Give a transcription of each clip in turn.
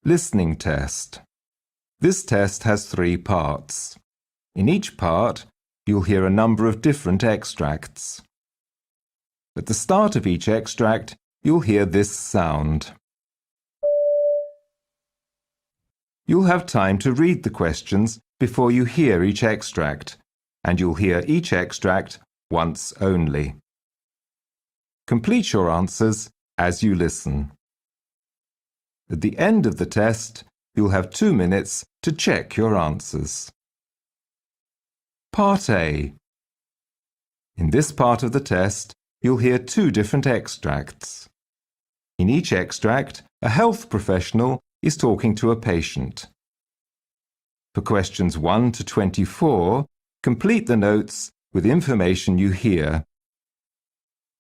Listening test. This test has 3 parts. In each part, you'll hear a number of different extracts. At the start of each extract, you'll hear this sound. You'll have time to read the questions before you hear each extract, and you'll hear each extract once only. Complete your answers as you listen. At the end of the test, you'll have 2 minutes to check your answers. Part A. In this part of the test, you'll hear 2 different extracts. In each extract, a health professional is talking to a patient. For questions 1 to 24, complete the notes with information you hear.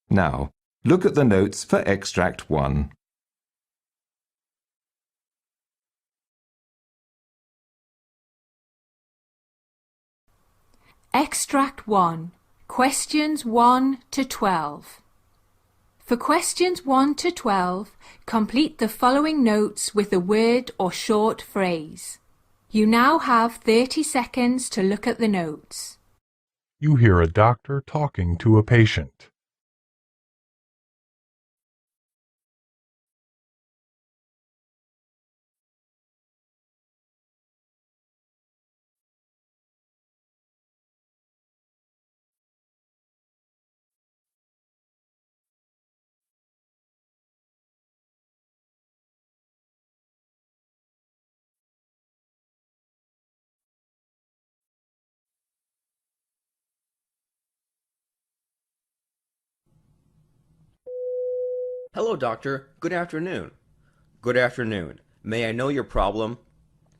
Now, look at the notes for extract 1. Extract 1. Questions 1 to 12. For questions 1 to 12, complete the following notes with a word or short phrase. You now have 30 seconds to look at the notes. You hear a doctor talking to a patient. Hello, doctor. Good afternoon. Good afternoon. May I know your problem?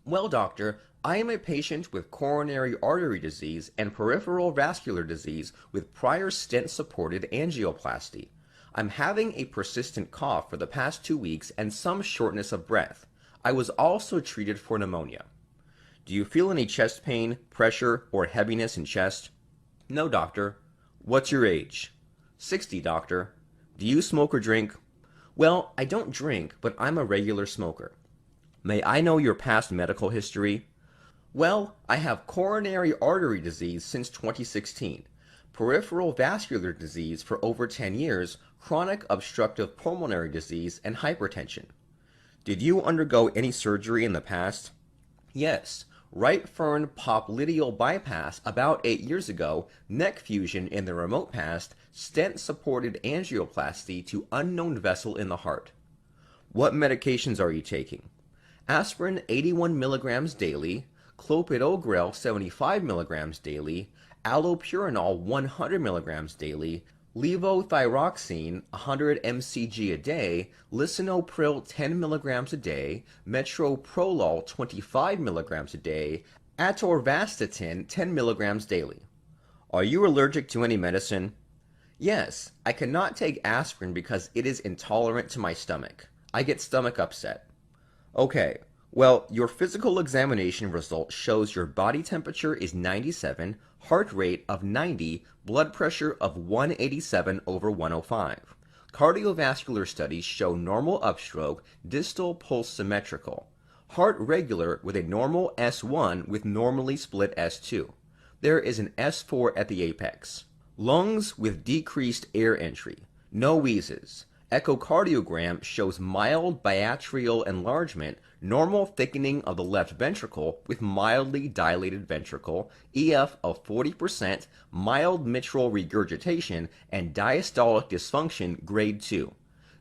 Well, doctor, I am a patient with coronary artery disease and peripheral vascular disease with prior stent-supported angioplasty. I'm having a persistent cough for the past 2 weeks and some shortness of breath. I was also treated for pneumonia. Do you feel any chest pain, pressure, or heaviness in chest? No, doctor. What's your age? 60, doctor. Do you smoke or drink? Well, I don't drink, but I'm a regular smoker. May I know your past medical history? Well, I have coronary artery disease since 2016, peripheral vascular disease for over 10 years, chronic obstructive pulmonary disease, and hypertension. Did you undergo any surgery in the past? Yes. Right fern popliteal bypass about 8 years ago, neck fusion in the remote past, stent-supported angioplasty to unknown vessel in the heart. What medications are you taking? Aspirin 81 milligrams daily, clopidogrel 75 milligrams daily, allopurinol 100 milligrams daily, levothyroxine 100 mcg a day, lisinopril 10 milligrams a day, metoprolol 25 milligrams a day, atorvastatin 10 milligrams daily. Are you allergic to any medicine? Yes, I cannot take aspirin because it is intolerant to my stomach. I get stomach upset. Okay, well, your physical examination result shows your body temperature is 97, heart rate of 90, blood pressure of 187 over 105. Cardiovascular studies show normal upstroke, distal pulse symmetrical. Heart regular with a normal S1 with normally split S2. There is an S4 at the apex. Lungs with decreased air entry. No wheezes. Echocardiogram shows mild biatrial enlargement, normal thickening of the left ventricle with mildly dilated ventricle, EF of 40%, mild mitral regurgitation, and diastolic dysfunction grade 2.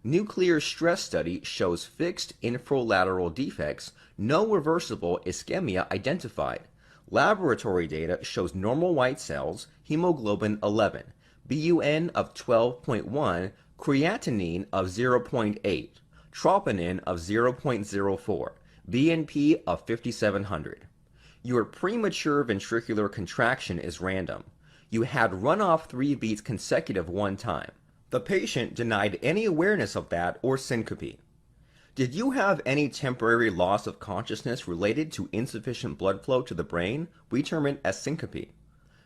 Nuclear stress study shows fixed infralateral defects, no reversible ischemia identified. Laboratory data shows normal white cells, hemoglobin 11, BUN of 12.1, creatinine of 0.8, troponin of 0.04, BNP of 5700. Your premature ventricular contraction is random. You had runoff 3 beats consecutive 1 time. The patient denied any awareness of that or syncope. Did you have any temporary loss of consciousness related to insufficient blood flow to the brain? We term it as syncope.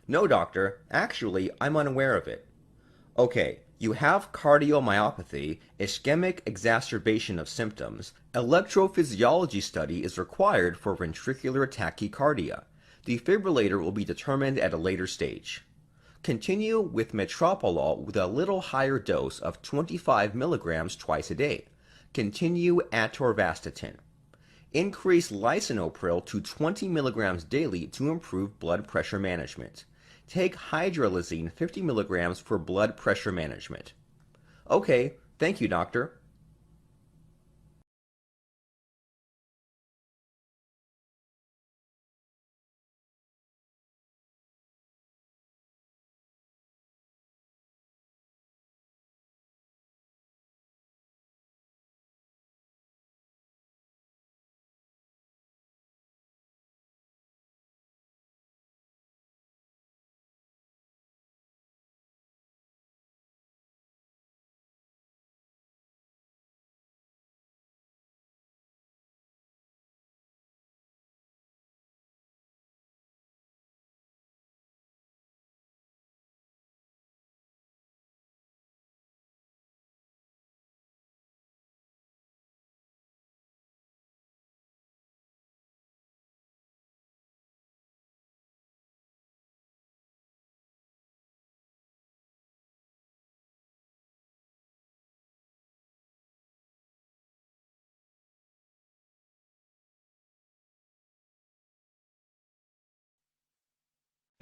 No, doctor. Actually, I'm unaware of it. Okay, You have cardiomyopathy, ischemic exacerbation of symptoms. Electrophysiology study is required for ventricular tachycardia. Defibrillator will be determined at a later stage. Continue with metoprolol with a little higher dose of 25 milligrams twice a day. Continue atorvastatin. Increase lisinopril to 20 milligrams daily to improve blood pressure management. Take hydralazine 50 milligrams for blood pressure management. Okay, thank you, doctor.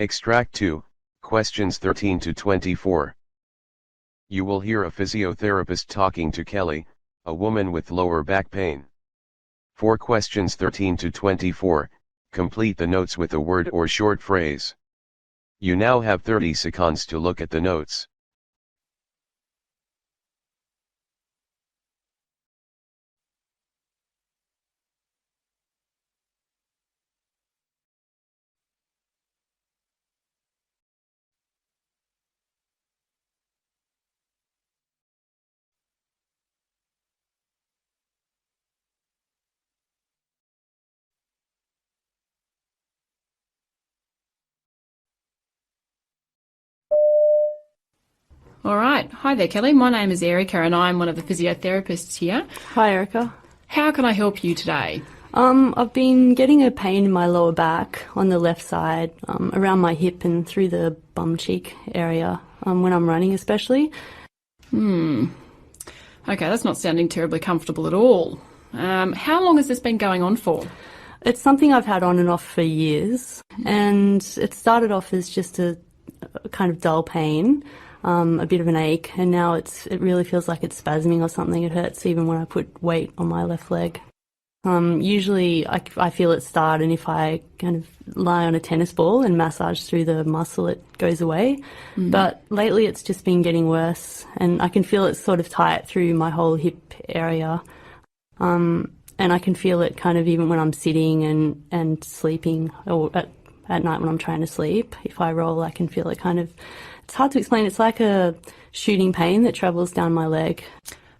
Extract 2, questions 13 to 24. You will hear a physiotherapist talking to Kelly, a woman with lower back pain. For questions 13 to 24, complete the notes with a word or short phrase. You now have 30 seconds to look at the notes. All right. Hi there, Kelly. My name is Erica and I'm one of the physiotherapists here. Hi, Erica. How can I help you today? I've been getting a pain in my lower back on the left side, around my hip and through the bum cheek area, when I'm running especially. Okay, that's not sounding terribly comfortable at all. How long has this been going on for? It's something I've had on and off for years, and it started off as just a kind of dull pain, a bit of an ache, and now it really feels like it's spasming or something. It hurts even when I put weight on my left leg. Usually I feel it start, and if I kind of lie on a tennis ball and massage through the muscle, it goes away. But lately it's just been getting worse, and I can feel it sort of tight through my whole hip area. And I can feel it kind of even when I'm sitting and sleeping, or at night when I'm trying to sleep. If I roll, I can feel it kind of, it's hard to explain. It's like a shooting pain that travels down my leg.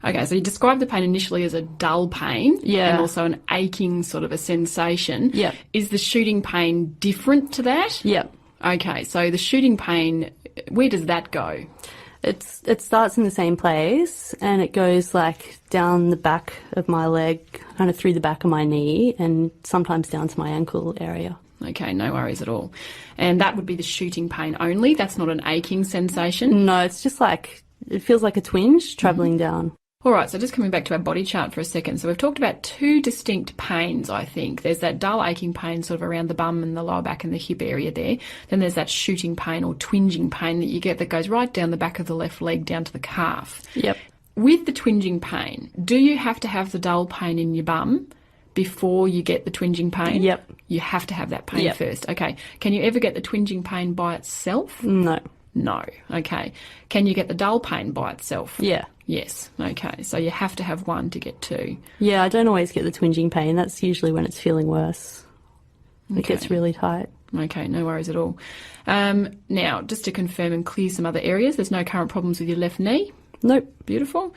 Okay, so you described the pain initially as a dull pain, Yeah. and also an aching sort of a sensation. Yep. Is the shooting pain different to that? Yep. Okay, so the shooting pain, where does that go? It starts in the same place, and it goes like down the back of my leg, kind of through the back of my knee, and sometimes down to my ankle area. Okay, no worries at all. And that would be the shooting pain only? That's not an aching sensation? No, it's just like, it feels like a twinge travelling down. All right, so just coming back to our body chart for a second. So we've talked about two distinct pains, I think. There's that dull aching pain sort of around the bum and the lower back and the hip area there. Then there's that shooting pain or twinging pain that you get that goes right down the back of the left leg down to the calf. Yep. With the twinging pain, do you have to have the dull pain in your bum before you get the twinging pain? Yep. You have to have that pain Yep. first. Okay. Can you ever get the twinging pain by itself? No. No. Okay. Can you get the dull pain by itself? Yeah. Yes. Okay. So you have to have one to get two. Yeah, I don't always get the twinging pain. That's usually when it's feeling worse. It gets really tight. Okay, no worries at all. Now, just to confirm and clear some other areas, there's no current problems with your left knee? Nope. Beautiful.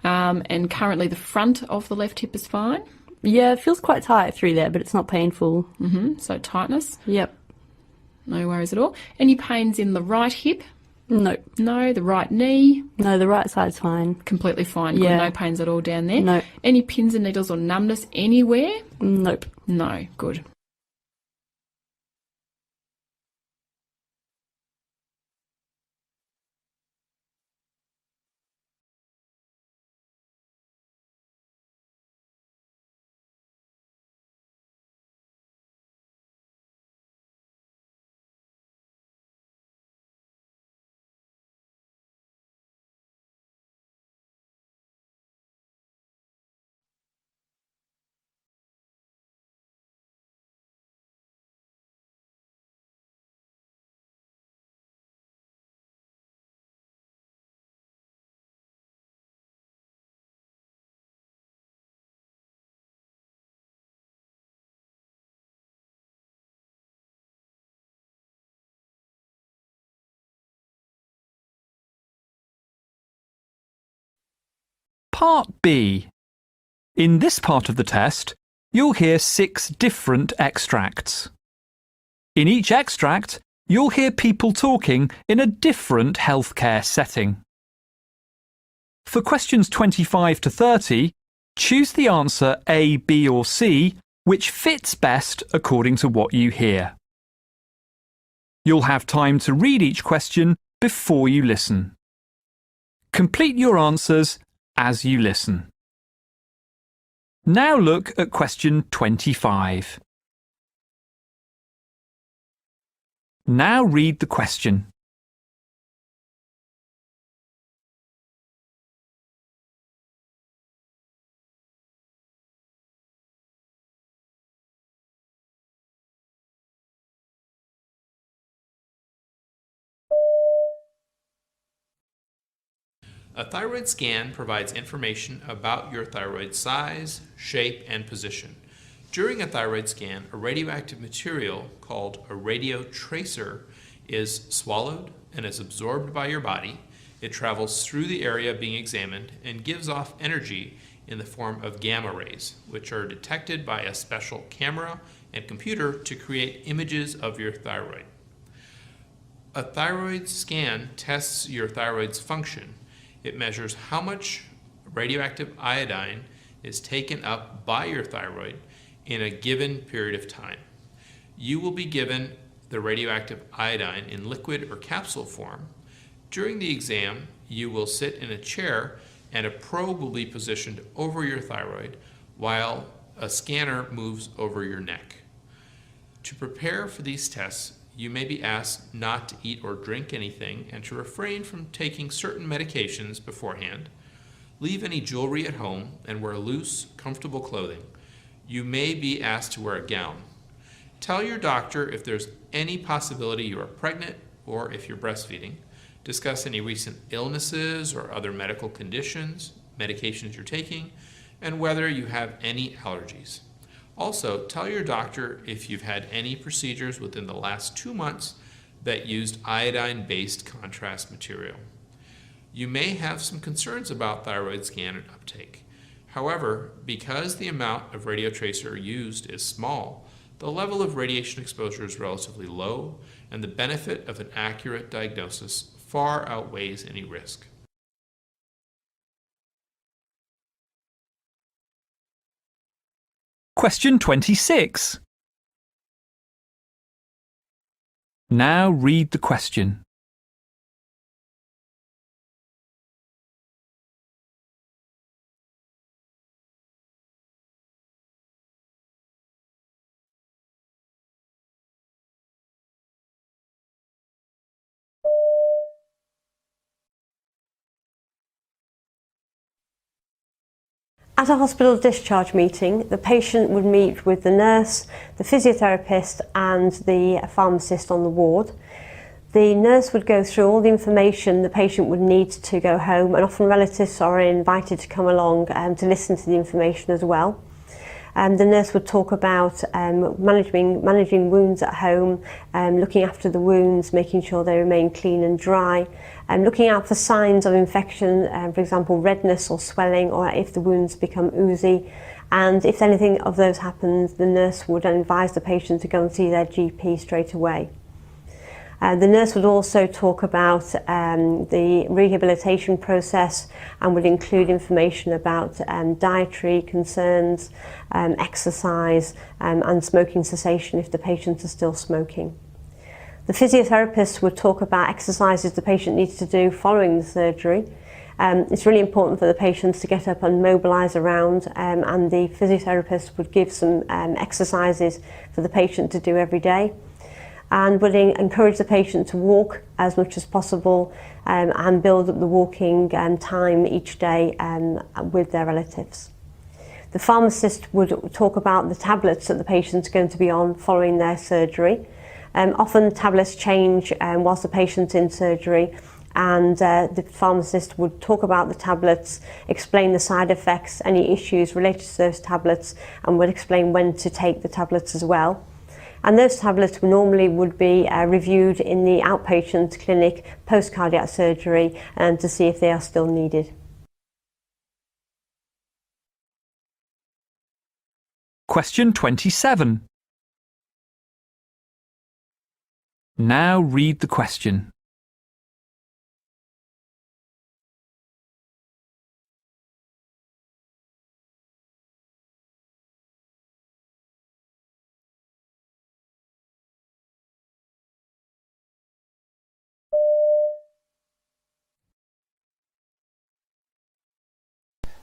And currently the front of the left hip is fine? Yeah, it feels quite tight through there, but it's not painful. So tightness? Yep. No worries at all. Any pains in the right hip? No. No. The right knee? No, the right side's fine. Completely fine. Yeah. Got no pains at all down there? No. Any pins and needles or numbness anywhere? Nope. No. Good. Part B. In this part of the test, you'll hear 6 different extracts. In each extract, you'll hear people talking in a different healthcare setting. For questions 25 to 30, choose the answer A, B or C which fits best according to what you hear. You'll have time to read each question before you listen. Complete your answers as you listen. Now look at question 25. Now read the question. A thyroid scan provides information about your thyroid size, shape, and position. During a thyroid scan, a radioactive material called a radiotracer is swallowed and is absorbed by your body. It travels through the area being examined and gives off energy in the form of gamma rays, which are detected by a special camera and computer to create images of your thyroid. A thyroid scan tests your thyroid's function. It measures how much radioactive iodine is taken up by your thyroid in a given period of time. You will be given the radioactive iodine in liquid or capsule form. During the exam, you will sit in a chair and a probe will be positioned over your thyroid while a scanner moves over your neck. To prepare for these tests, you may be asked not to eat or drink anything and to refrain from taking certain medications beforehand. Leave any jewelry at home and wear loose, comfortable clothing. You may be asked to wear a gown. Tell your doctor if there's any possibility you are pregnant or if you're breastfeeding. Discuss any recent illnesses or other medical conditions, medications you're taking, and whether you have any allergies. Also, tell your doctor if you've had any procedures within the last 2 months that used iodine-based contrast material. You may have some concerns about thyroid scan uptake. However, because the amount of radiotracer used is small, the level of radiation exposure is relatively low, and the benefit of an accurate diagnosis far outweighs any risk. Question 26. Now read the question. At a hospital discharge meeting, the patient would meet with the nurse, the physiotherapist and the pharmacist on the ward. The nurse would go through all the information the patient would need to go home, and often relatives are invited to come along to listen to the information as well. The nurse would talk about managing wounds at home, looking after the wounds, making sure they remain clean and dry, and looking out for signs of infection, for example redness or swelling, or if the wounds become oozy. And if anything of those happens, the nurse would advise the patient to go and see their GP straight away. The nurse would also talk about the rehabilitation process and would include information about dietary concerns, exercise and smoking cessation if the patient is still smoking. The physiotherapist would talk about exercises the patient needs to do following the surgery. It's really important for the patients to get up and mobilise around, and the physiotherapist would give some exercises for the patient to do every day, and would encourage the patient to walk as much as possible and build up the walking time each day with their relatives. The pharmacist would talk about the tablets that the patient's going to be on following their surgery. Often tablets change whilst the patient's in surgery, and the pharmacist would talk about the tablets, explain the side effects, any issues related to those tablets, and would explain when to take the tablets as well. And those tablets normally would be reviewed in the outpatient clinic post cardiac surgery and to see if they are still needed. Question 27. Now read the question.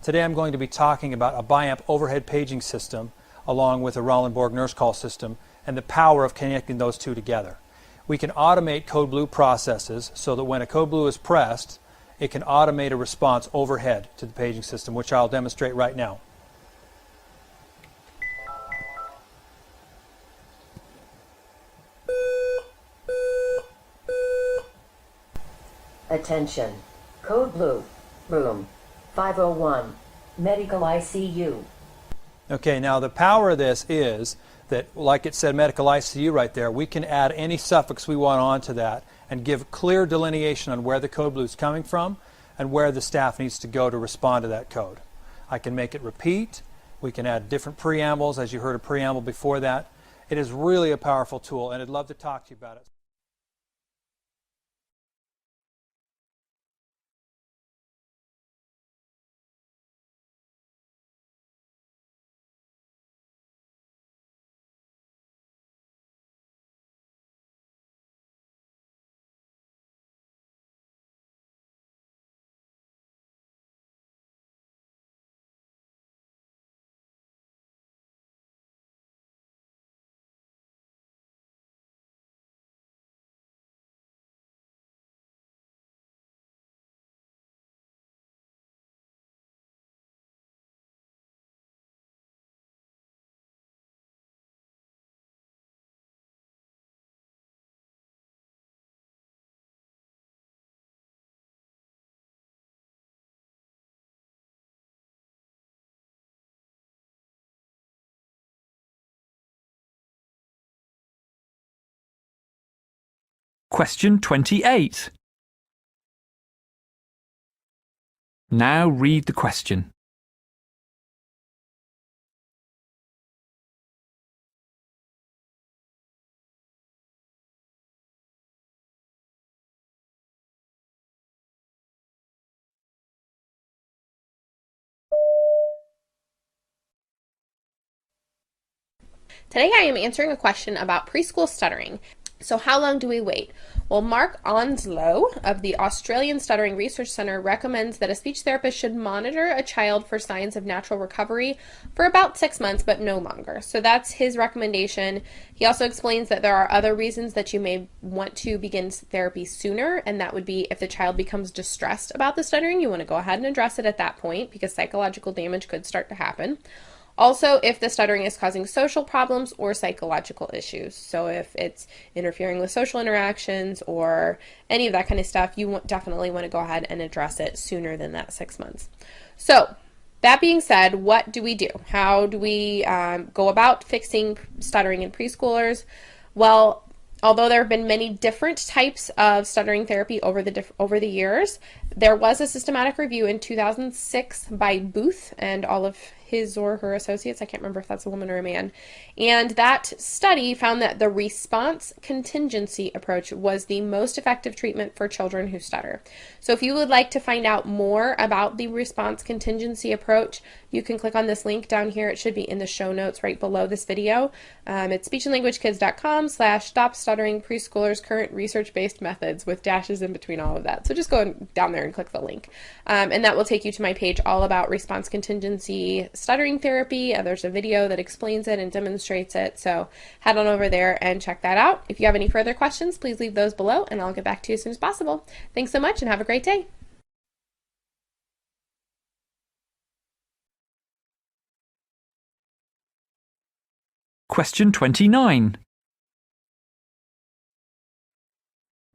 Today I'm going to be talking about a BiAmp overhead paging system along with a Roland-Borg nurse call system and the power of connecting those two together. We can automate code blue processes so that when a code blue is pressed, it can automate a response overhead to the paging system, which I'll demonstrate right now. Attention. Code blue. Room 501. Medical ICU. Okay, now the power of this is that, like it said, medical ICU right there, we can add any suffix we want onto that and give clear delineation on where the code blue is coming from and where the staff needs to go to respond to that code. I can make it repeat. We can add different preambles, as you heard a preamble before that. It is really a powerful tool, and I'd love to talk to you about it. Question 28. Now read the question. Today I am answering a question about preschool stuttering. So how long do we wait? Well, Mark Onslow of the Australian Stuttering Research Centre recommends that a speech therapist should monitor a child for signs of natural recovery for about 6 months, but no longer. So that's his recommendation. He also explains that there are other reasons that you may want to begin therapy sooner, and that would be if the child becomes distressed about the stuttering, you want to go ahead and address it at that point because psychological damage could start to happen. Also, if the stuttering is causing social problems or psychological issues. So if it's interfering with social interactions or any of that kind of stuff, you definitely want to go ahead and address it sooner than that 6 months. So that being said, what do we do? How do we go about fixing stuttering in preschoolers? Well, although there have been many different types of stuttering therapy over the years, there was a systematic review in 2006 by Booth and all of his or her associates. I can't remember if that's a woman or a man. And that study found that the response contingency approach was the most effective treatment for children who stutter. So if you would like to find out more about the response contingency approach, you can click on this link down here. It should be in the show notes right below this video. It's speechandlanguagekids.com/stop-stuttering preschoolers current research-based methods with dashes in between all of that. So just go down there and click the link. And that will take you to my page all about response contingency stuttering therapy. There's a video that explains it and demonstrates it. So head on over there and check that out. If you have any further questions, please leave those below and I'll get back to you as soon as possible. Thanks so much and have a great day. Question 29.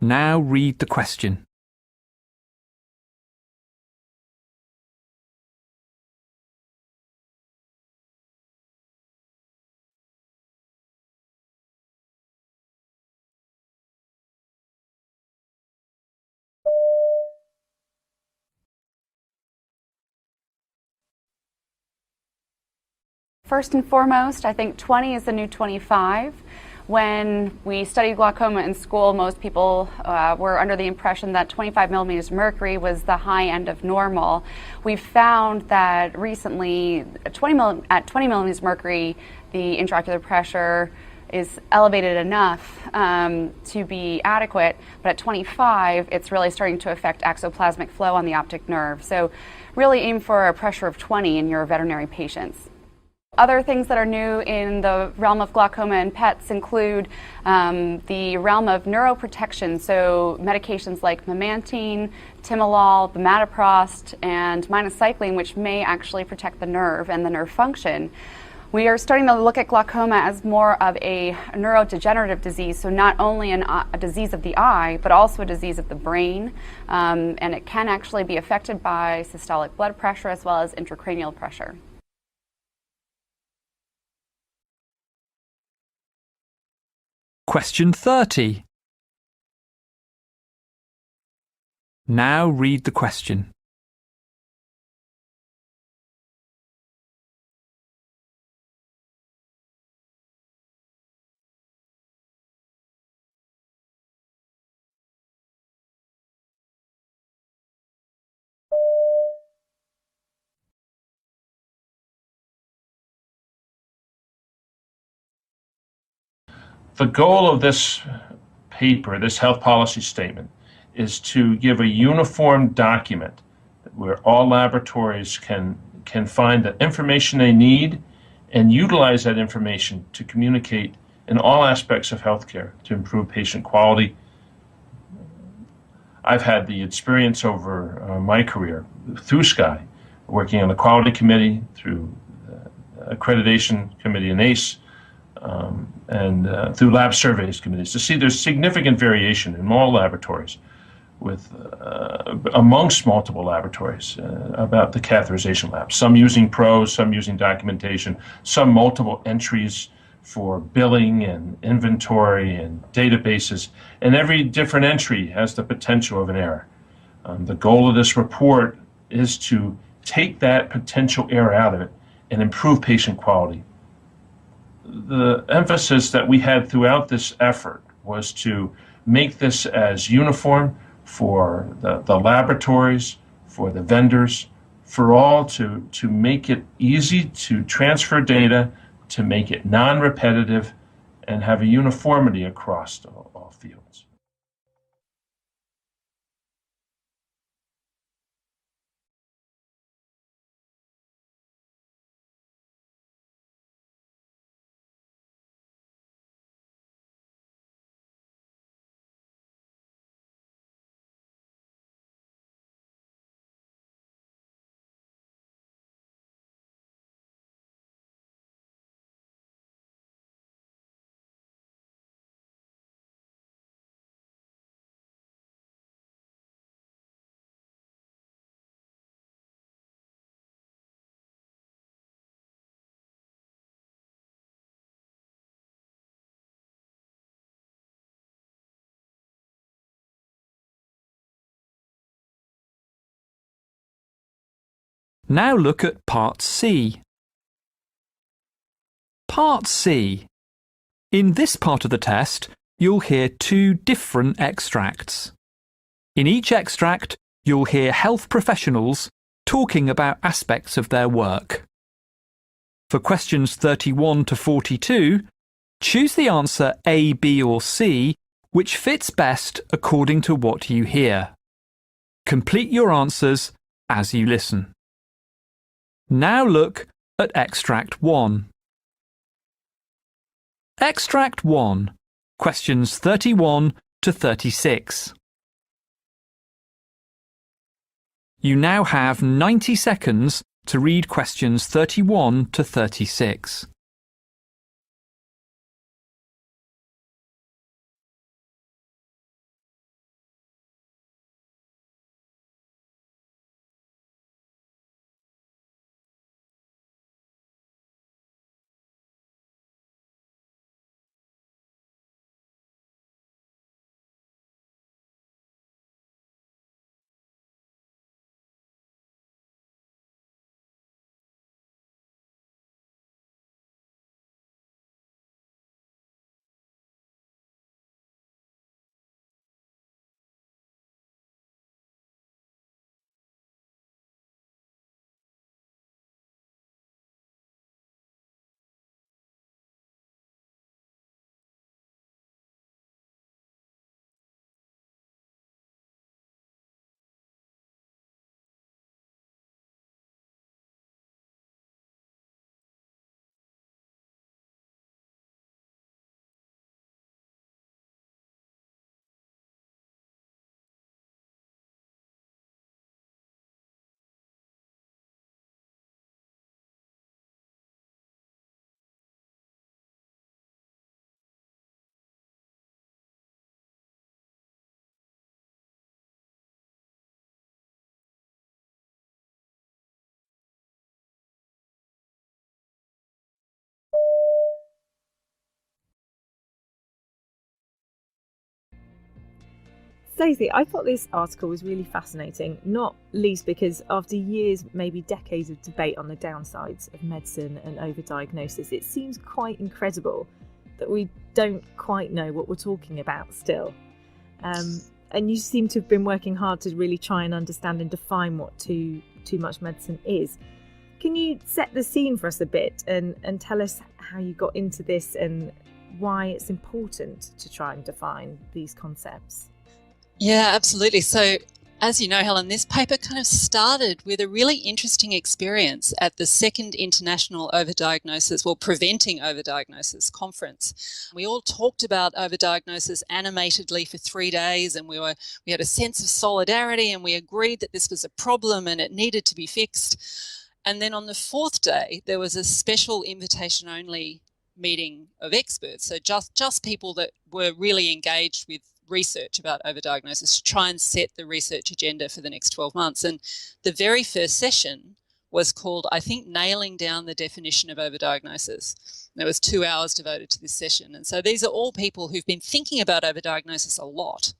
Now read the question. First and foremost, I think 20 is the new 25. When we studied glaucoma in school, most people were under the impression that 25 millimeters of mercury was the high end of normal. We've found that recently at 20 millimeters of mercury, the intraocular pressure is elevated enough to be adequate, but at 25, it's really starting to affect axoplasmic flow on the optic nerve. So really aim for a pressure of 20 in your veterinary patients. Other things that are new in the realm of glaucoma in pets include the realm of neuroprotection, so medications like memantine, timolol, bimatoprost, and minocycline, which may actually protect the nerve and the nerve function. We are starting to look at glaucoma as more of a neurodegenerative disease, so not only a disease of the eye, but also a disease of the brain, and it can actually be affected by systolic blood pressure as well as intracranial pressure. Question 30. Now read the question. The goal of this paper, this health policy statement, is to give a uniform document where all laboratories can find the information they need and utilize that information to communicate in all aspects of healthcare to improve patient quality. I've had the experience over my career through SCI, working on the quality committee, through accreditation committee and ACE, and through lab surveys committees to see there's significant variation in all laboratories with amongst multiple laboratories about the catheterization labs. Some using pros, some using documentation, some multiple entries for billing and inventory and databases, and every different entry has the potential of an error. The goal of this report is to take that potential error out of it and improve patient quality. The emphasis that we had throughout this effort was to make this as uniform for the laboratories, for the vendors, for all to make it easy to transfer data, to make it non-repetitive, and have a uniformity across all fields. Now look at Part C. Part C. In this part of the test, you'll hear 2 different extracts. In each extract, you'll hear health professionals talking about aspects of their work. For questions 31 to 42, choose the answer A, B or C which fits best according to what you hear. Complete your answers as you listen. Now look at Extract 1. Extract 1, questions 31 to 36. You now have 90 seconds to read questions 31 to 36. Stacey, I thought this article was really fascinating, not least because after years, maybe decades of debate on the downsides of medicine and overdiagnosis, it seems quite incredible that we don't quite know what we're talking about still. And you seem to have been working hard to really try and understand and define what too much medicine is. Can you set the scene for us a bit and tell us how you got into this and why it's important to try and define these concepts? Yeah, absolutely. So, as you know, Helen, this paper kind of started with a really interesting experience at the second International Overdiagnosis, well, Preventing Overdiagnosis conference. We all talked about overdiagnosis animatedly for 3 days, and we had a sense of solidarity, and we agreed that this was a problem and it needed to be fixed. And then on the 4th day, there was a special invitation-only meeting of experts, so just people that were really engaged with research about overdiagnosis to try and set the research agenda for the next 12 months. And the very first session was called, I think, Nailing Down the Definition of Overdiagnosis. There was 2 hours devoted to this session. And so these are all people who've been thinking about overdiagnosis a lot.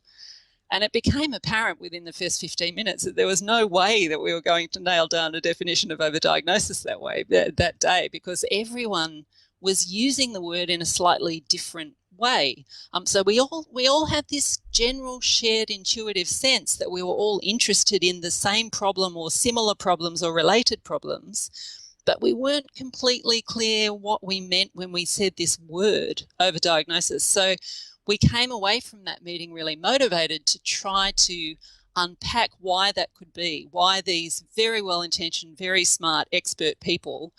And it became apparent within the first 15 minutes that there was no way that we were going to nail down a definition of overdiagnosis that day, because everyone was using the word in a slightly different way. So we all had this general shared intuitive sense that we were all interested in the same problem or similar problems or related problems, but we weren't completely clear what we meant when we said this word, overdiagnosis. So we came away from that meeting really motivated to try to unpack why that could be, why these very well-intentioned, very smart expert people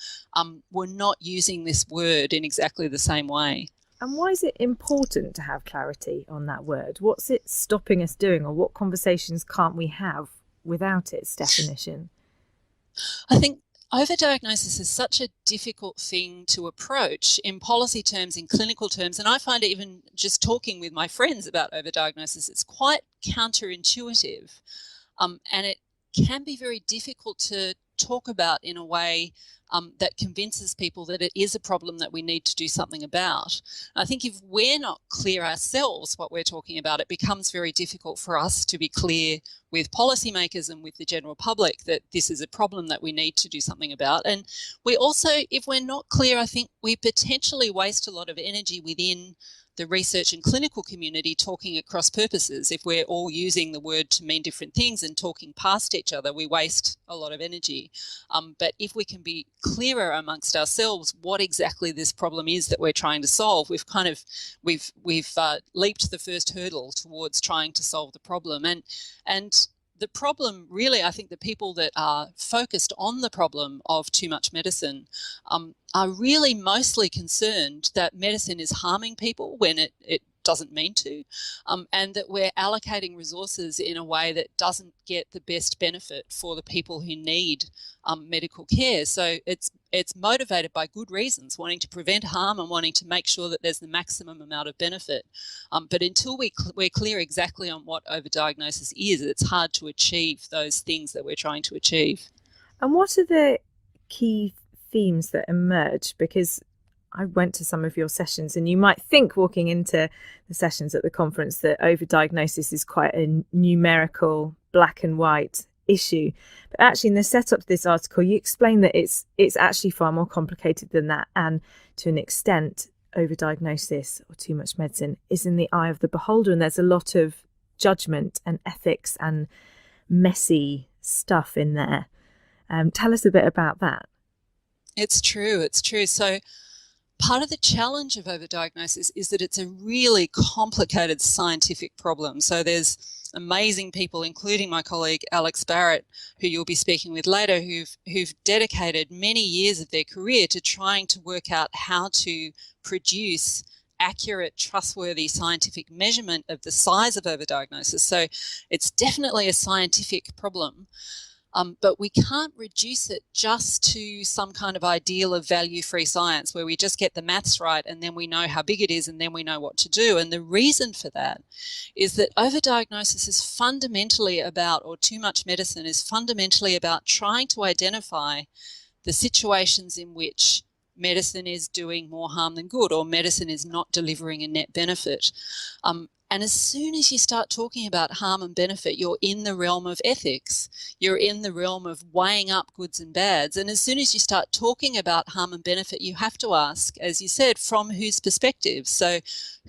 were not using this word in exactly the same way. And why is it important to have clarity on that word? What's it stopping us doing, or what conversations can't we have without its definition? I think overdiagnosis is such a difficult thing to approach in policy terms, in clinical terms, and I find even just talking with my friends about overdiagnosis, it's quite counterintuitive, and it can be very difficult to talk about in a way that convinces people that it is a problem that we need to do something about. I think if we're not clear ourselves what we're talking about, it becomes very difficult for us to be clear with policymakers and with the general public that this is a problem that we need to do something about. And we also, if we're not clear, I think we potentially waste a lot of energy within the research and clinical community talking at cross purposes. If we're all using the word to mean different things and talking past each other, we waste a lot of energy. But if we can be clearer amongst ourselves what exactly this problem is that we're trying to solve, we've leaped the first hurdle towards trying to solve the problem. And the problem, really, I think the people that are focused on the problem of too much medicine are really mostly concerned that medicine is harming people when it doesn't mean to, and that we're allocating resources in a way that doesn't get the best benefit for the people who need medical care. So it's motivated by good reasons, wanting to prevent harm and wanting to make sure that there's the maximum amount of benefit. But until we're clear exactly on what overdiagnosis is, it's hard to achieve those things that we're trying to achieve. And what are the key themes that emerge? Because I went to some of your sessions, and you might think walking into the sessions at the conference that overdiagnosis is quite a numerical, black and white issue. But actually, in the setup to this article, you explain that it's actually far more complicated than that. And to an extent, overdiagnosis or too much medicine is in the eye of the beholder. And there's a lot of judgment and ethics and messy stuff in there. Tell us a bit about that. It's true. So part of the challenge of overdiagnosis is that it's a really complicated scientific problem. So there's amazing people, including my colleague Alex Barrett, who you'll be speaking with later, who've dedicated many years of their career to trying to work out how to produce accurate, trustworthy scientific measurement of the size of overdiagnosis. So it's definitely a scientific problem. But we can't reduce it just to some kind of ideal of value-free science where we just get the maths right and then we know how big it is and then we know what to do. And the reason for that is that overdiagnosis is fundamentally about, or too much medicine is fundamentally about trying to identify the situations in which medicine is doing more harm than good, or medicine is not delivering a net benefit. And as soon as you start talking about harm and benefit, you're in the realm of ethics. You're in the realm of weighing up goods and bads. And as soon as you start talking about harm and benefit, you have to ask, as you said, from whose perspective? So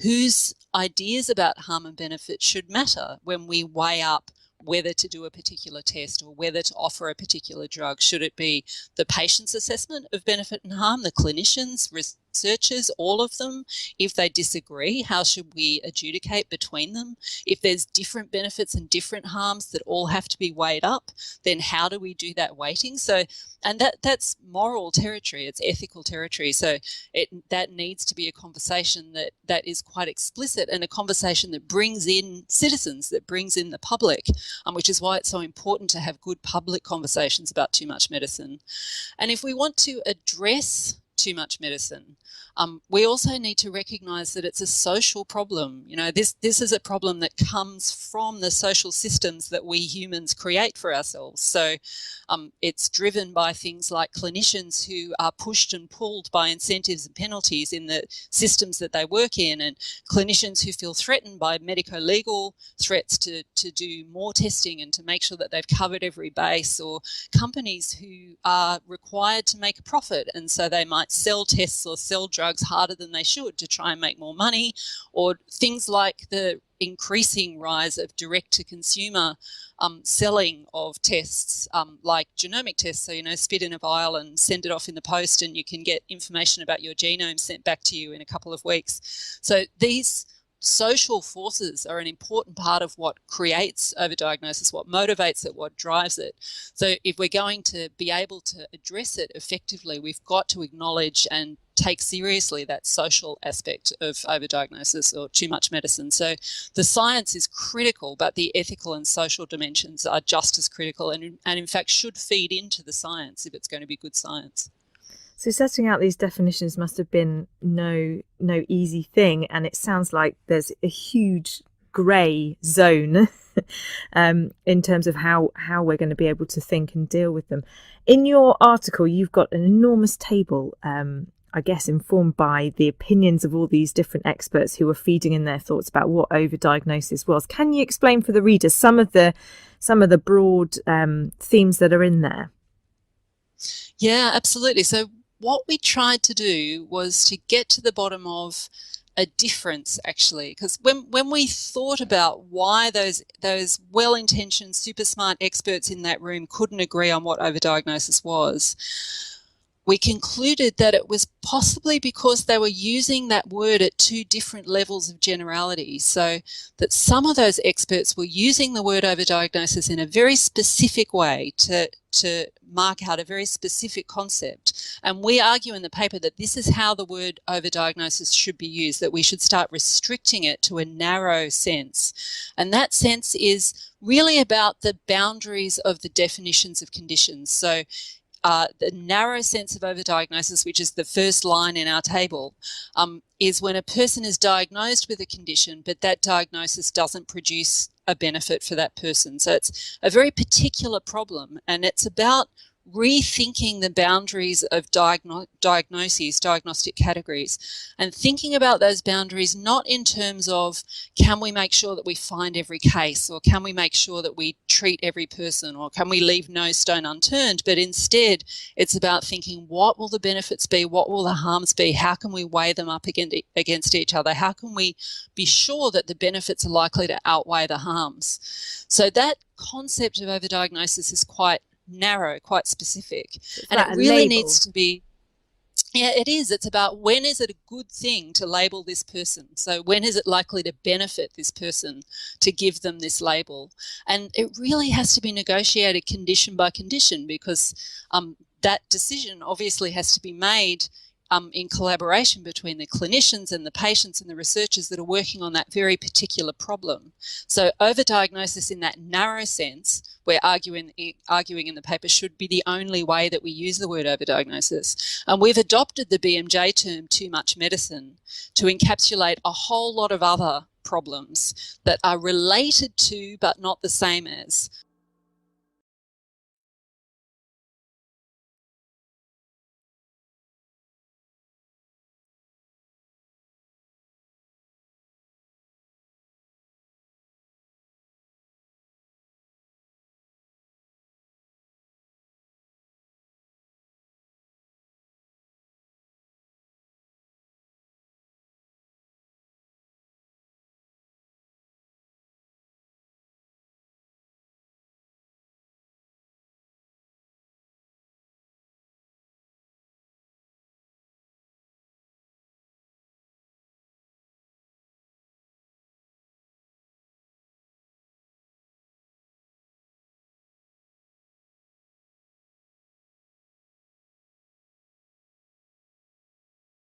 whose ideas about harm and benefit should matter when we weigh up whether to do a particular test or whether to offer a particular drug? Should it be the patient's assessment of benefit and harm, the clinicians, researchers, all of them? If they disagree, how should we adjudicate between them? If there's different benefits and different harms that all have to be weighed up, then how do we do that weighting? So, and that's moral territory, it's ethical territory. So that needs to be a conversation that is quite explicit, and a conversation that brings in citizens, that brings in the public, which is why it's so important to have good public conversations about too much medicine. And if we want to address too much medicine, we also need to recognise that it's a social problem. You know, this is a problem that comes from the social systems that we humans create for ourselves. So it's driven by things like clinicians who are pushed and pulled by incentives and penalties in the systems that they work in, and clinicians who feel threatened by medico-legal threats to do more testing and to make sure that they've covered every base, or companies who are required to make a profit, and so they might sell tests or sell drugs harder than they should to try and make more money, or things like the increasing rise of direct-to-consumer selling of tests, like genomic tests. So, you know, spit in a vial and send it off in the post and you can get information about your genome sent back to you in a couple of weeks. So these social forces are an important part of what creates overdiagnosis, what motivates it, what drives it. So if we're going to be able to address it effectively, we've got to acknowledge and take seriously that social aspect of overdiagnosis or too much medicine. So the science is critical, but the ethical and social dimensions are just as critical, and in fact should feed into the science if it's going to be good science. So setting out these definitions must have been no easy thing, and it sounds like there's a huge grey zone in terms of how we're going to be able to think and deal with them. In your article, you've got an enormous table, I guess informed by the opinions of all these different experts who were feeding in their thoughts about what overdiagnosis was. Can you explain for the readers some of the broad themes that are in there? Yeah, absolutely. So what we tried to do was to get to the bottom of a difference, actually, because when we thought about why those well-intentioned, super smart experts in that room couldn't agree on what overdiagnosis was, we concluded that it was possibly because they were using that word at two different levels of generality. So that some of those experts were using the word overdiagnosis in a very specific way to mark out a very specific concept. And we argue in the paper that this is how the word overdiagnosis should be used, that we should start restricting it to a narrow sense. And that sense is really about the boundaries of the definitions of conditions. So the narrow sense of overdiagnosis, which is the first line in our table, is when a person is diagnosed with a condition, but that diagnosis doesn't produce a benefit for that person. So it's a very particular problem, and it's about rethinking the boundaries of diagnoses, diagnostic categories, and thinking about those boundaries not in terms of can we make sure that we find every case, or can we make sure that we treat every person, or can we leave no stone unturned, but instead it's about thinking what will the benefits be, what will the harms be, how can we weigh them up against each other, how can we be sure that the benefits are likely to outweigh the harms. So that concept of overdiagnosis is quite narrow, quite specific, and it really needs to be, yeah, it is. It's about when is it a good thing to label this person? So when is it likely to benefit this person to give them this label? And it really has to be negotiated condition by condition, because that decision obviously has to be made in collaboration between the clinicians and the patients and the researchers that are working on that very particular problem. So overdiagnosis in that narrow sense, we're arguing in the paper, should be the only way that we use the word overdiagnosis. And we've adopted the BMJ term too much medicine to encapsulate a whole lot of other problems that are related to but not the same as.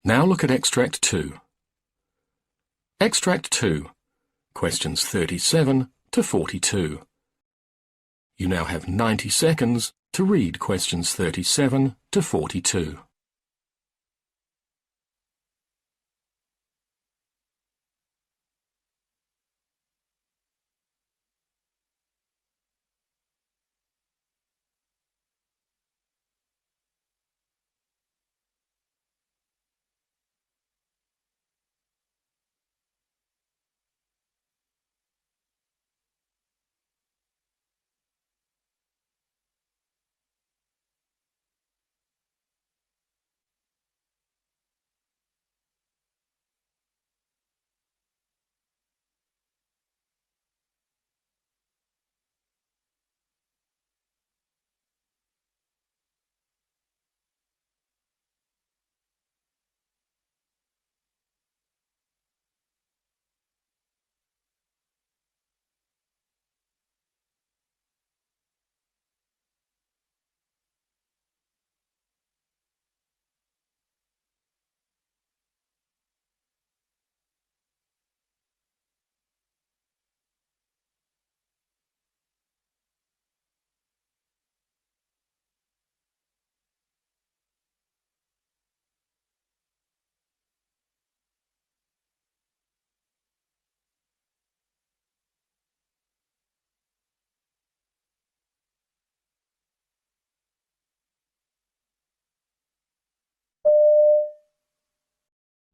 Now look at Extract 2. Extract 2, questions 37 to 42. You now have 90 seconds to read questions 37 to 42.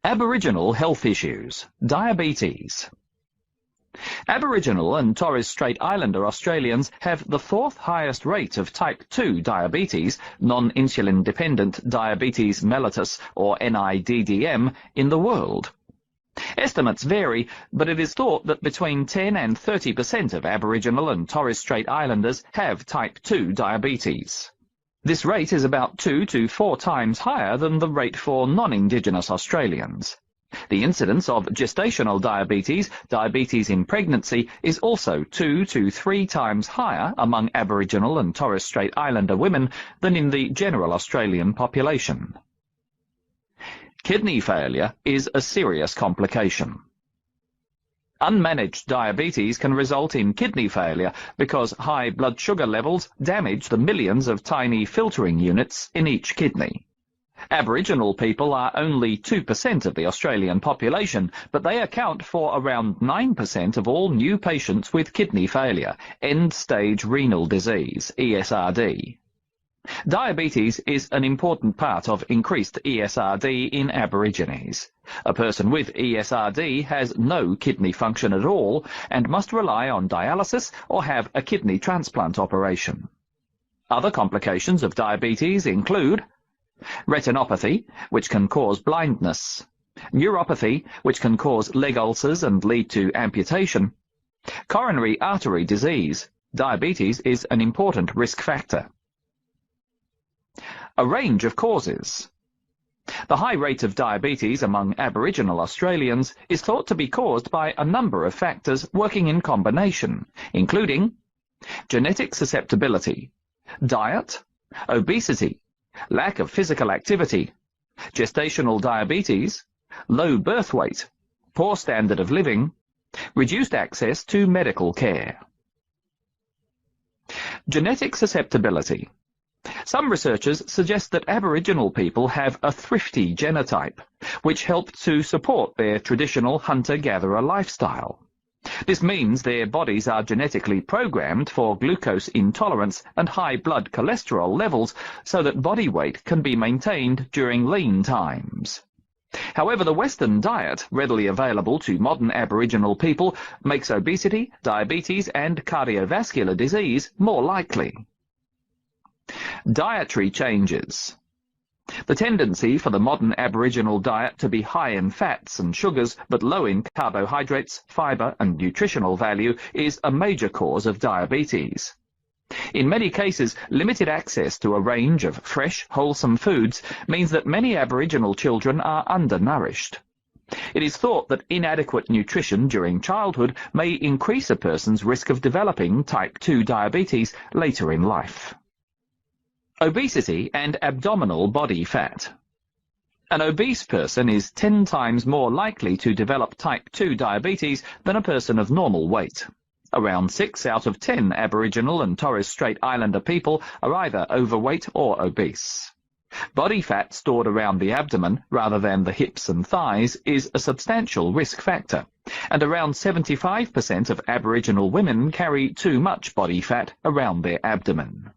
Aboriginal health issues. Diabetes. Aboriginal and Torres Strait Islander Australians have the 4th highest rate of type 2 diabetes, non-insulin dependent diabetes mellitus or NIDDM, in the world. Estimates vary, but it is thought that between 10 and 30% of Aboriginal and Torres Strait Islanders have type 2 diabetes. This rate is about 2 to 4 times higher than the rate for non-Indigenous Australians. The incidence of gestational diabetes, diabetes in pregnancy, is also 2 to 3 times higher among Aboriginal and Torres Strait Islander women than in the general Australian population. Kidney failure is a serious complication. Unmanaged diabetes can result in kidney failure because high blood sugar levels damage the millions of tiny filtering units in each kidney. Aboriginal people are only 2% of the Australian population, but they account for around 9% of all new patients with kidney failure, end-stage renal disease, ESRD. Diabetes is an important part of increased ESRD in Aborigines. A person with ESRD has no kidney function at all and must rely on dialysis or have a kidney transplant operation. Other complications of diabetes include retinopathy, which can cause blindness, neuropathy, which can cause leg ulcers and lead to amputation, coronary artery disease. Diabetes is an important risk factor. A range of causes. The high rate of diabetes among Aboriginal Australians is thought to be caused by a number of factors working in combination, including genetic susceptibility, diet, obesity, lack of physical activity, gestational diabetes, low birth weight, poor standard of living, reduced access to medical care. Genetic susceptibility. Some researchers suggest that Aboriginal people have a thrifty genotype, which helped to support their traditional hunter-gatherer lifestyle. This means their bodies are genetically programmed for glucose intolerance and high blood cholesterol levels so that body weight can be maintained during lean times. However, the Western diet, readily available to modern Aboriginal people, makes obesity, diabetes and cardiovascular disease more likely. Dietary changes. The tendency for the modern Aboriginal diet to be high in fats and sugars but low in carbohydrates, fibre and nutritional value is a major cause of diabetes. In many cases, limited access to a range of fresh, wholesome foods means that many Aboriginal children are undernourished. It is thought that inadequate nutrition during childhood may increase a person's risk of developing type 2 diabetes later in life. Obesity and abdominal body fat. An obese person is 10 times more likely to develop type 2 diabetes than a person of normal weight. Around 6 out of 10 Aboriginal and Torres Strait Islander people are either overweight or obese. Body fat stored around the abdomen, rather than the hips and thighs, is a substantial risk factor, and around 75% of Aboriginal women carry too much body fat around their abdomen.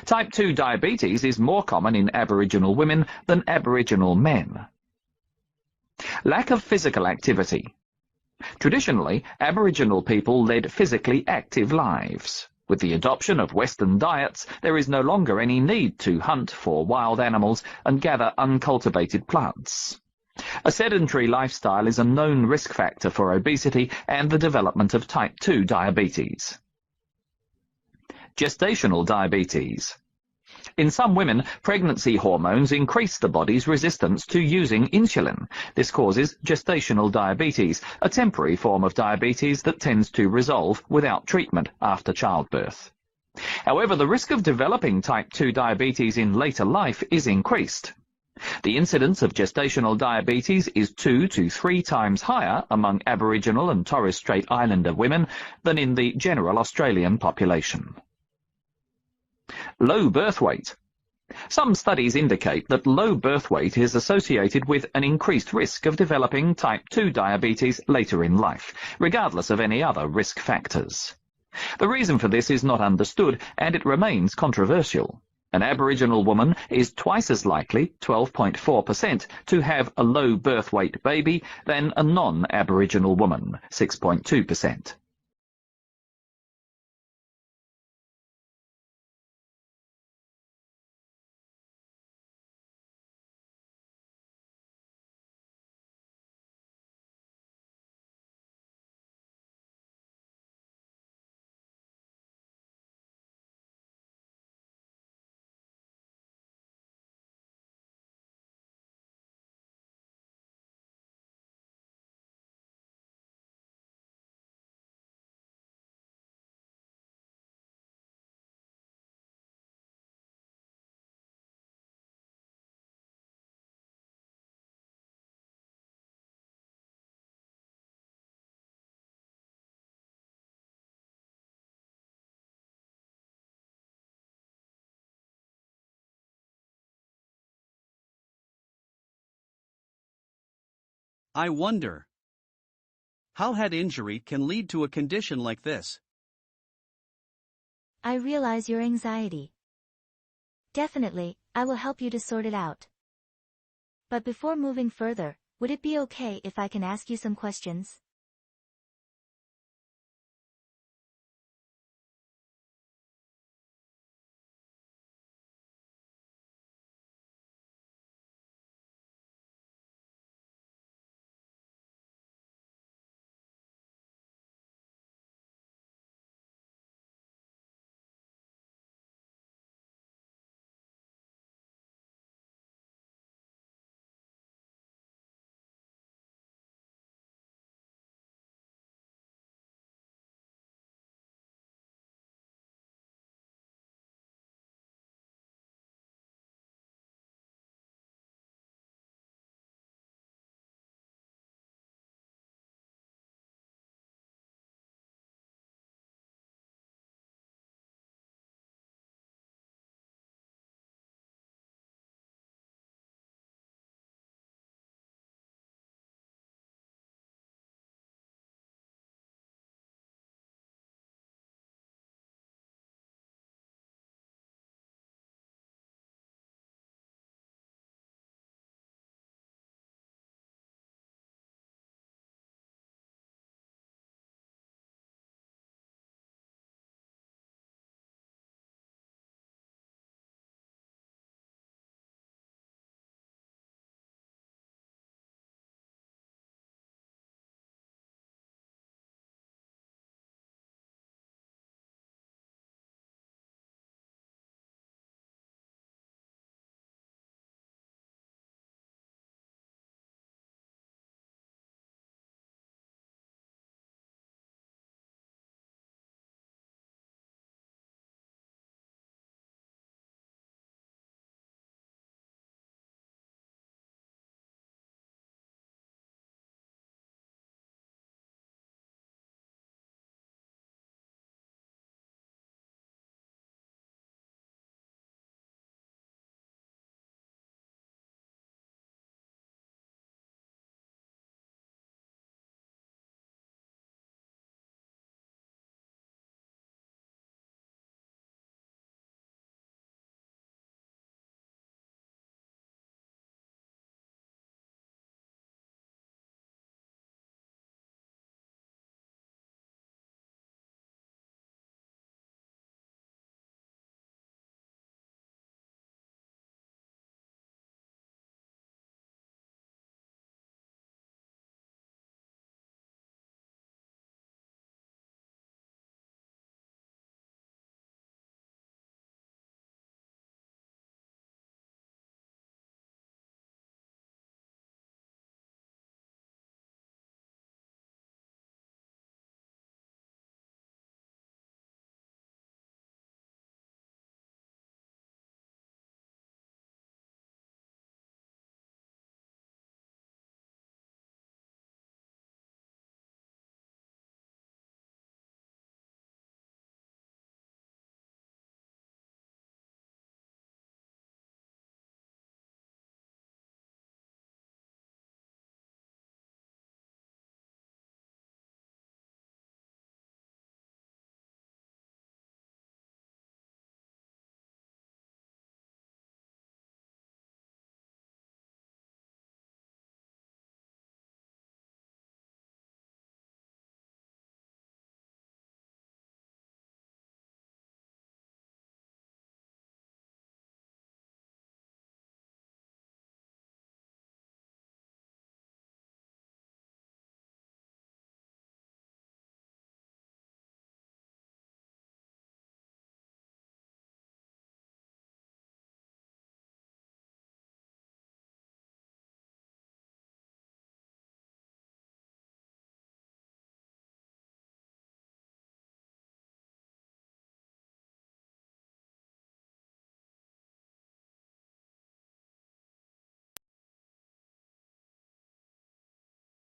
Type 2 diabetes is more common in Aboriginal women than Aboriginal men. Lack of physical activity. Traditionally, Aboriginal people led physically active lives. With the adoption of Western diets, there is no longer any need to hunt for wild animals and gather uncultivated plants. A sedentary lifestyle is a known risk factor for obesity and the development of type 2 diabetes. Gestational diabetes. In some women, pregnancy hormones increase the body's resistance to using insulin. This causes gestational diabetes, a temporary form of diabetes that tends to resolve without treatment after childbirth. However, the risk of developing type 2 diabetes in later life is increased. The incidence of gestational diabetes is 2 to 3 times higher among Aboriginal and Torres Strait Islander women than in the general Australian population. Low birth weight. Some studies indicate that low birth weight is associated with an increased risk of developing type 2 diabetes later in life, regardless of any other risk factors. The reason for this is not understood, and it remains controversial. An Aboriginal woman is twice as likely, 12.4%, to have a low birth weight baby than a non-Aboriginal woman, 6.2%. I wonder how head injury can lead to a condition like this. I realize your anxiety. Definitely, I will help you to sort it out. But before moving further, would it be okay if I can ask you some questions?